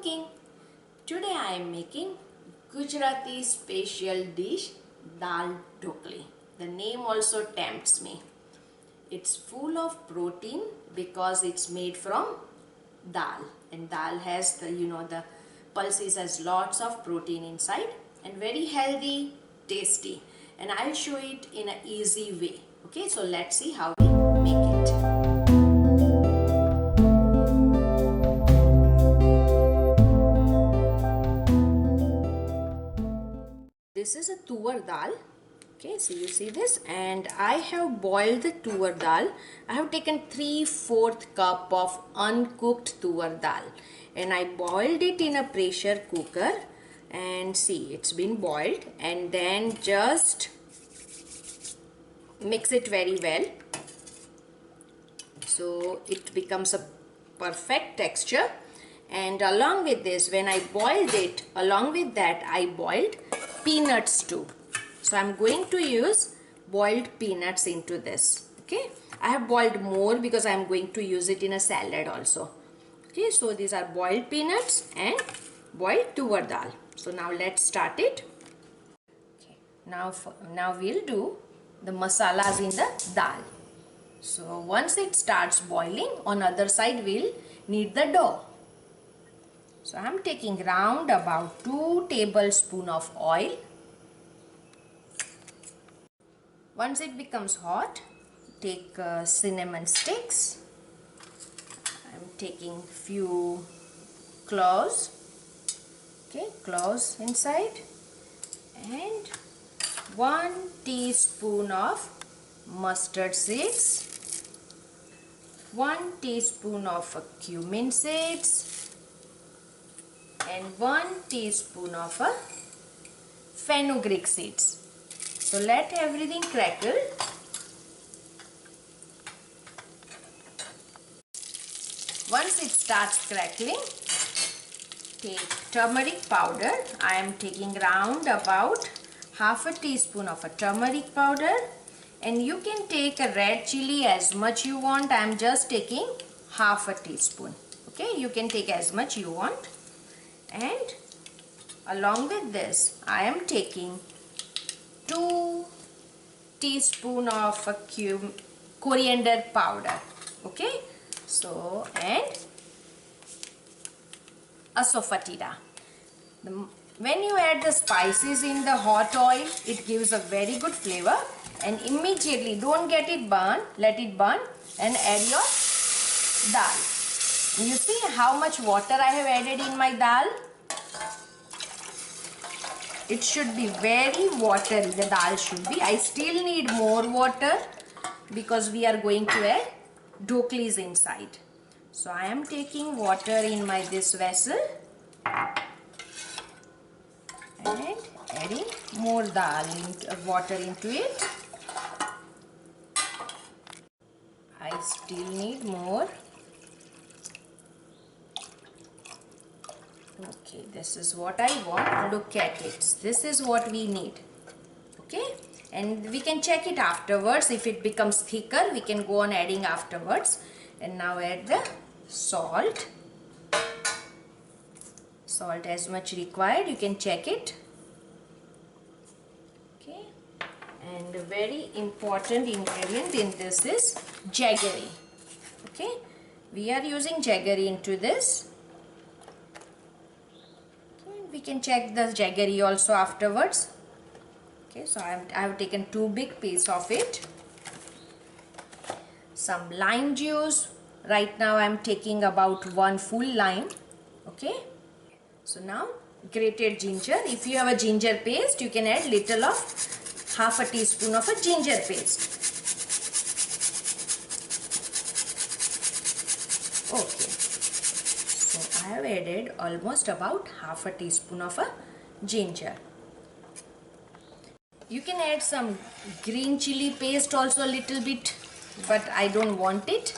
cooking. Today I am making Gujarati special dish Dal Dhokli. The name also tempts me. It's full of protein because it's made from dal, and dal has the pulses has lots of protein inside and very healthy, tasty, and I'll show it in an easy way. Okay, so let's see how we make it. This is a Tuvar Dal. Okay, so you see this, and I have boiled the Tuvar Dal. I have taken 3/4 cup of uncooked Tuvar Dal, and I boiled it in a pressure cooker, and see, it's been boiled, and then just mix it very well so it becomes a perfect texture. And along with this, when I boiled it, along with that I boiled peanuts too. So I'm going to use boiled peanuts into this. Okay, I have boiled more because I'm going to use it in a salad also. Okay, so these are boiled peanuts and boiled Tuvar Dal. So now let's start it. Okay, now we'll do the masalas in the dal. So once it starts boiling, on other side we'll knead the dough. So I'm taking round about 2 tablespoons of oil. Once it becomes hot, take cinnamon sticks. I'm taking few cloves. Okay, cloves inside, and 1 teaspoon of mustard seeds, 1 teaspoon of cumin seeds, and 1 teaspoon of fenugreek seeds. So let everything crackle. Once it starts crackling, take turmeric powder. I am taking round about 1/2 teaspoon of a turmeric powder, and you can take a red chili as much you want. I am just taking 1/2 teaspoon. Okay, you can take as much you want. And along with this, I am taking 2 teaspoon of coriander powder. Okay, so, and Asafetida. When you add the spices in the hot oil, it gives a very good flavor, and immediately don't get it burn, let it burn, and add your dal. You see how much water I have added in my dal? It should be very watery, the dal should be. I still need more water because we are going to add dhoklis inside. So I am taking water in this vessel and adding more water into it. I still need more. Okay, this is what I want. Look at it. This is what we need. Okay, and we can check it afterwards. If it becomes thicker, we can go on adding afterwards. And now add the salt. Salt as much required. You can check it. Okay, and a very important ingredient in this is jaggery. Okay, we are using jaggery into this. We can check the jaggery also afterwards. Okay, so I have taken 2 big pieces of it. Some lime juice. Right now I am taking about 1 full lime. Okay, so now grated ginger. If you have a ginger paste, you can add little of 1/2 teaspoon of a ginger paste. Okay, so I have added almost about 1/2 teaspoon of a ginger. You can add some green chili paste also a little bit, but I don't want it.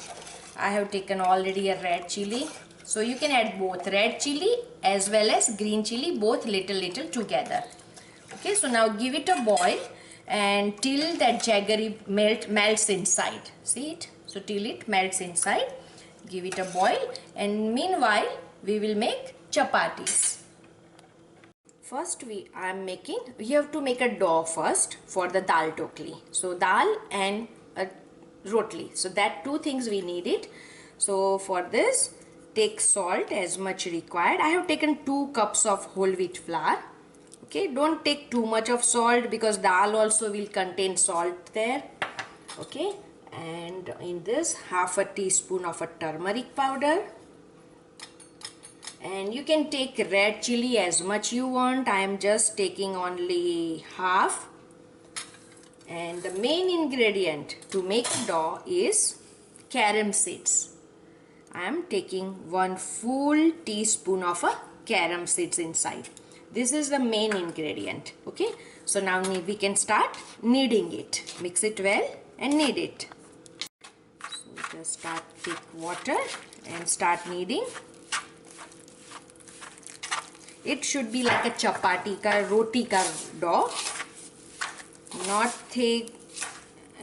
I have taken already a red chili, so you can add both red chili as well as green chili, both little together. Okay, so now give it a boil, and till that jaggery melts inside. See it? So till it melts inside, give it a boil, and meanwhile we will make chapatis. First we have to make a dough first for the dal dhokli. So dal and a rotli. So that two things we need it. So for this, take salt as much required. I have taken 2 cups of whole wheat flour. Okay, don't take too much of salt because dal also will contain salt there. Okay, and in this half a teaspoon of a turmeric powder. And you can take red chili as much you want. I am just taking only half. And the main ingredient to make dough is carom seeds. I am taking 1 full teaspoon of a carom seeds inside. This is the main ingredient. Okay, so now we can start kneading it. Mix it well and knead it. So just start thick water and start kneading. It should be like a chapati ka, roti ka dough, not thick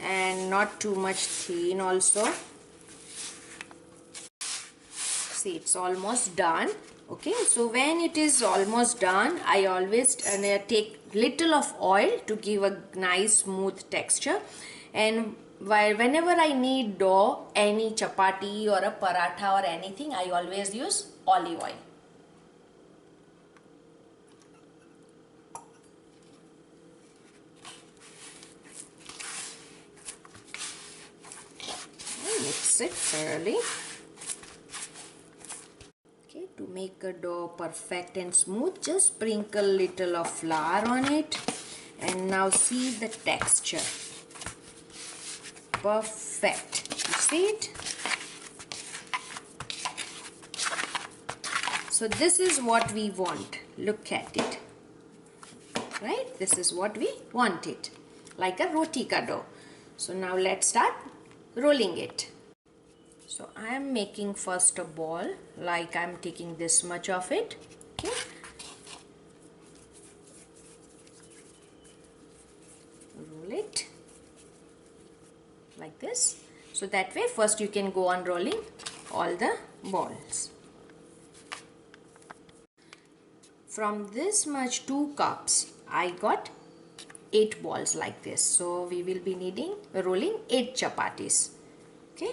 and not too much thin also. See, it's almost done. Okay, so when it is almost done, I always take little of oil to give a nice smooth texture. And whenever I need dough, any chapati or a paratha or anything, I always use olive oil. Mix it thoroughly. Okay, to make a dough perfect and smooth, just sprinkle little of flour on it. And now see the texture. Perfect. You see it? So this is what we want. Look at it. Right? This is what we want it. Like a roti ka dough. So now let's start rolling it. So I am making first a ball, like I am taking this much of it. Okay. Roll it like this. So that way first you can go on rolling all the balls. From this much 2 cups, I got 8 balls like this. So we will be rolling 8 chapatis. Okay.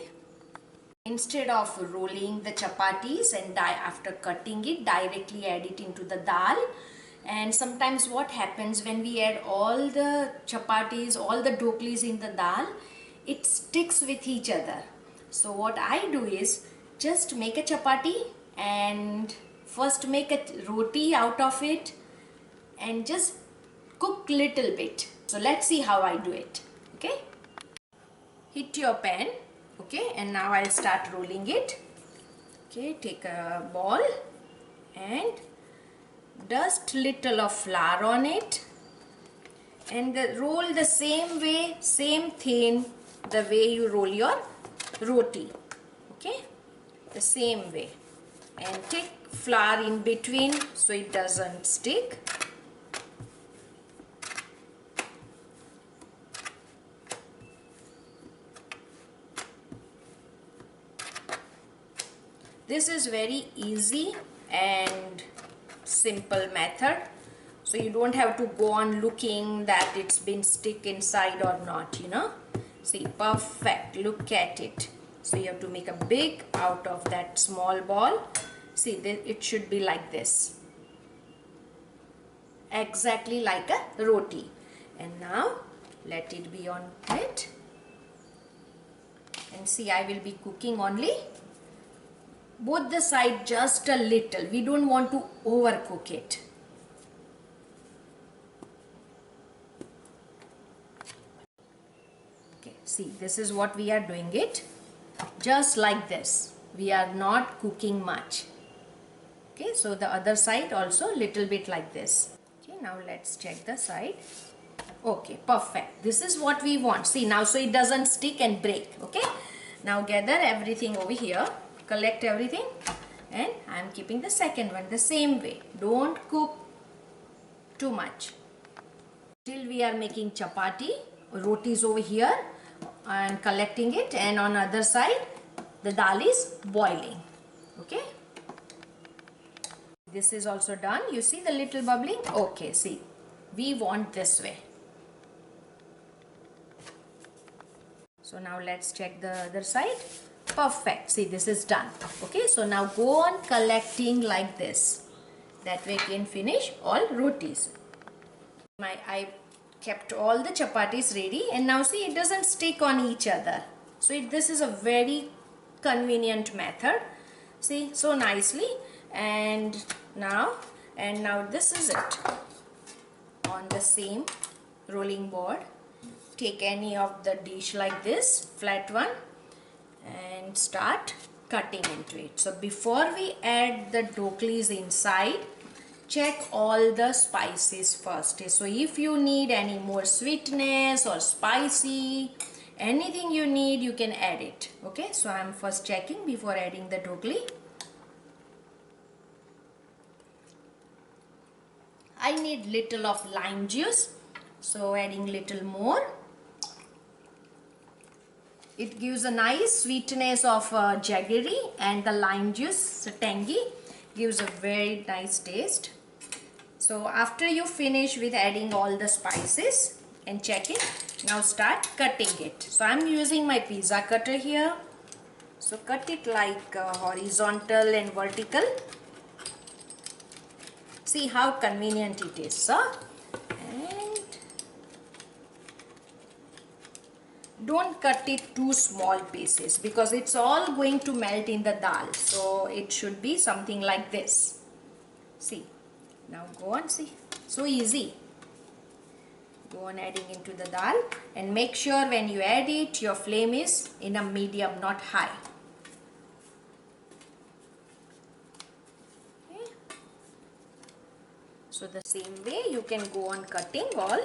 Instead of rolling the chapatis and after cutting it, directly add it into the dal. And sometimes what happens when we add all the chapatis, all the dhoklis in the dal, it sticks with each other. So what I do is just make a chapati and first make a roti out of it and just cook little bit. So let's see how I do it. Okay. Heat your pan. Okay, and now I'll start rolling it. Okay, take a ball and dust little of flour on it and roll the same way, same thin, the way you roll your roti. Okay, the same way, and take flour in between so it doesn't stick. This is very easy and simple method. So you don't have to go on looking that it's been stick inside or not, you know. See, perfect. Look at it. So you have to make a big out of that small ball. See, it should be like this. Exactly like a roti. And now let it be on it. And see, I will be cooking only both the side just a little. We don't want to overcook it. Okay, see, this is what we are doing it. Just like this. We are not cooking much. Okay, so the other side also little bit like this. Okay, now let's check the side. Okay, perfect. This is what we want. See, now so it doesn't stick and break. Okay, now gather everything over here. Collect everything, and I am keeping the second one the same way. Don't cook too much. Till we are making chapati, rotis over here and collecting it, and on other side the dal is boiling. Okay. this is also done. You see the little bubbling? Okay, see, we want this way. So now let's check the other side. Perfect. See, this is done. Okay, so now go on collecting like this. That way you can finish all rotis. I kept all the chapatis ready, and now see, it doesn't stick on each other. So this is a very convenient method. See, so nicely. And now this is it. On the same rolling board, take any of the dish like this, flat one, and start cutting into it. So before we add the dhoklis inside, check all the spices first. So if you need any more sweetness or spicy, anything you need, you can add it. Okay, so I'm first checking before adding the dhokli. I need little of lime juice, so adding little more. It gives a nice sweetness of jaggery, and the lime juice, tangy, gives a very nice taste. So after you finish with adding all the spices and check it, now start cutting it. So I'm using my pizza cutter here. So cut it like horizontal and vertical. See how convenient it is, huh? And don't cut it too small pieces because it's all going to melt in the dal. So it should be something like this. See, now go on, see, so easy. Go on adding into the dal, and make sure when you add it, your flame is in a medium, not high. Okay. So the same way you can go on cutting all.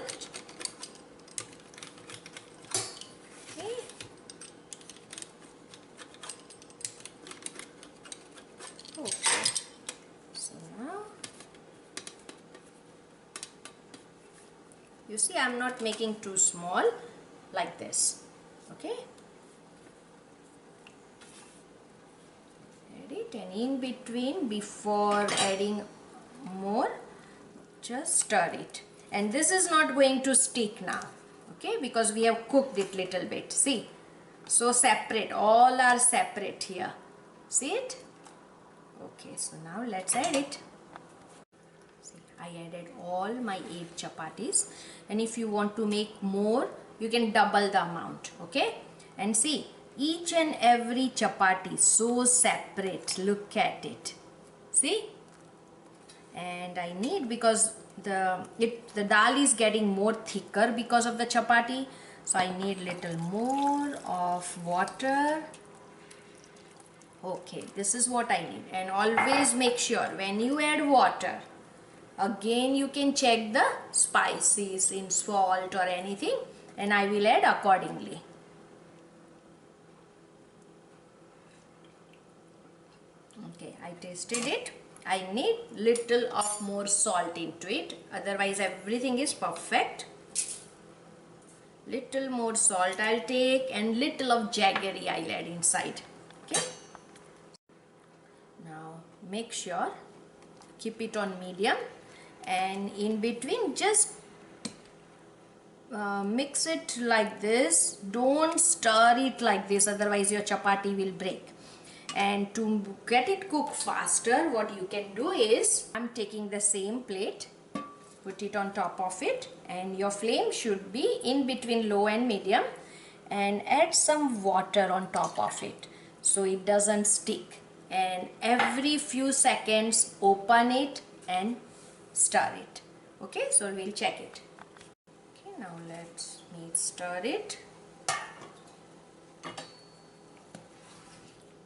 Okay. Okay. So now you see, I'm not making too small, like this. Okay. Add it, and in between, before adding more, just stir it. And this is not going to stick now. Okay, because we have cooked it little bit. See, so separate, all are separate here. See it? Okay, so now let's add it. See, I added all my 8 chapatis, and if you want to make more, you can double the amount. Okay, and see, each and every chapati so separate. Look at it. See, and I need, because the dal is getting more thicker because of the chapati, so I need little more of water. Okay, this is what I need. And always make sure when you add water, again you can check the spices in salt or anything, and I will add accordingly. Okay, I tasted it. I need little of more salt into it, otherwise everything is perfect. Little more salt I'll take, and little of jaggery I'll add inside. Okay. Now make sure, keep it on medium, and in between just mix it like this. Don't stir it like this, otherwise your chapati will break. And to get it cooked faster, what you can do is, I'm taking the same plate, put it on top of it, and your flame should be in between low and medium, and add some water on top of it so it doesn't stick. And every few seconds open it and stir it. Okay, so we'll check it. Okay, now let's stir it.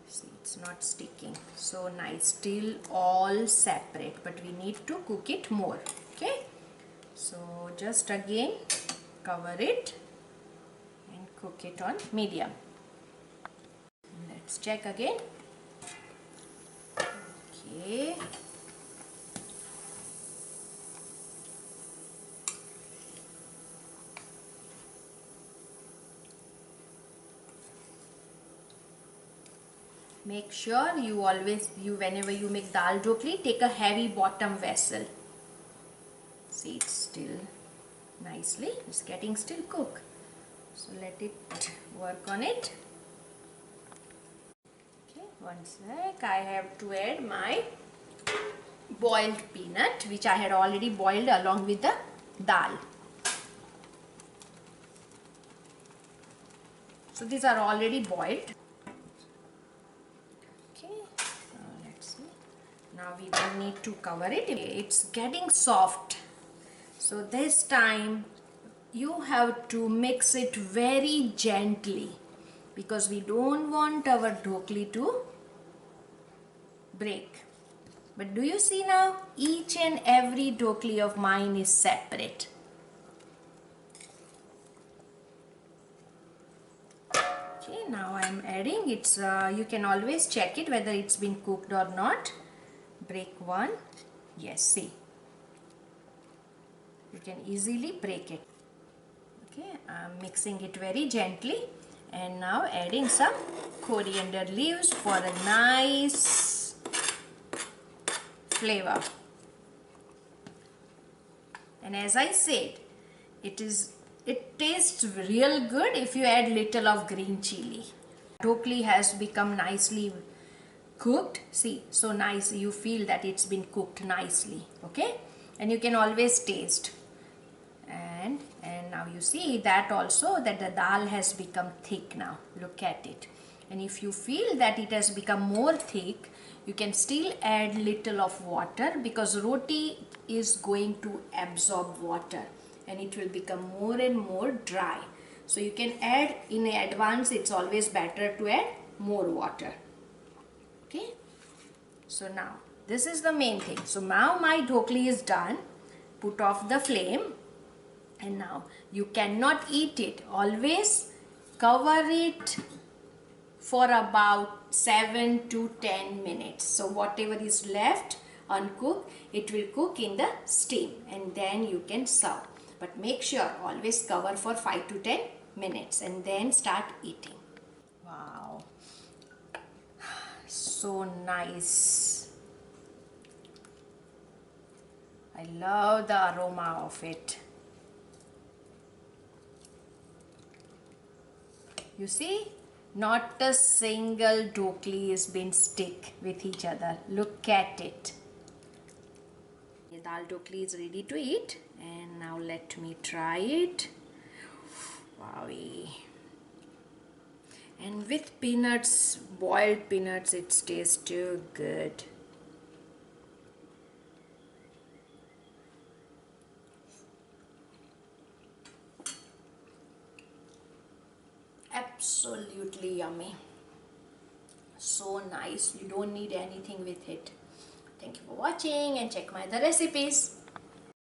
See, it's not sticking. So nice, still all separate, but we need to cook it more. Okay, so just again cover it and cook it on medium. Let's check again. Okay. Make sure whenever you make dal dhokli, take a heavy bottom vessel. See, it's still nicely, it's getting still cooked. So let it work on it. Okay, one sec. I have to add my boiled peanut, which I had already boiled along with the dal. So these are already boiled. Okay, let's see. Now we don't need to cover it. It's getting soft. So this time you have to mix it very gently because we don't want our dhokli to break. But do you see now? Each and every dhokli of mine is separate. Okay, now I am adding. It's you can always check it whether it's been cooked or not. Break one. Yes, see. You can easily break it. Okay, I'm mixing it very gently and now adding some coriander leaves for a nice flavor. And as I said, it tastes real good if you add little of green chili. Dhokli has become nicely cooked. See, so nice, you feel that it's been cooked nicely. Okay, and you can always taste. And now you see that also that the dal has become thick now. Look at it. And if you feel that it has become more thick, you can still add little of water because roti is going to absorb water and it will become more and more dry. So you can add in advance. It's always better to add more water. Okay. So now this is the main thing. So now my dhokli is done. Put off the flame. And now you cannot eat it. Always cover it for about 7 to 10 minutes. So whatever is left uncooked, it will cook in the steam and then you can serve. But make sure always cover for 5 to 10 minutes and then start eating. Wow. So nice. I love the aroma of it. You see, not a single dhokli has been stick with each other. Look at it. The dal dhokli is ready to eat and now let me try it. Wowie. And with peanuts, boiled peanuts, it tastes too good. Absolutely yummy. So nice. You don't need anything with it. Thank you for watching and check my other recipes.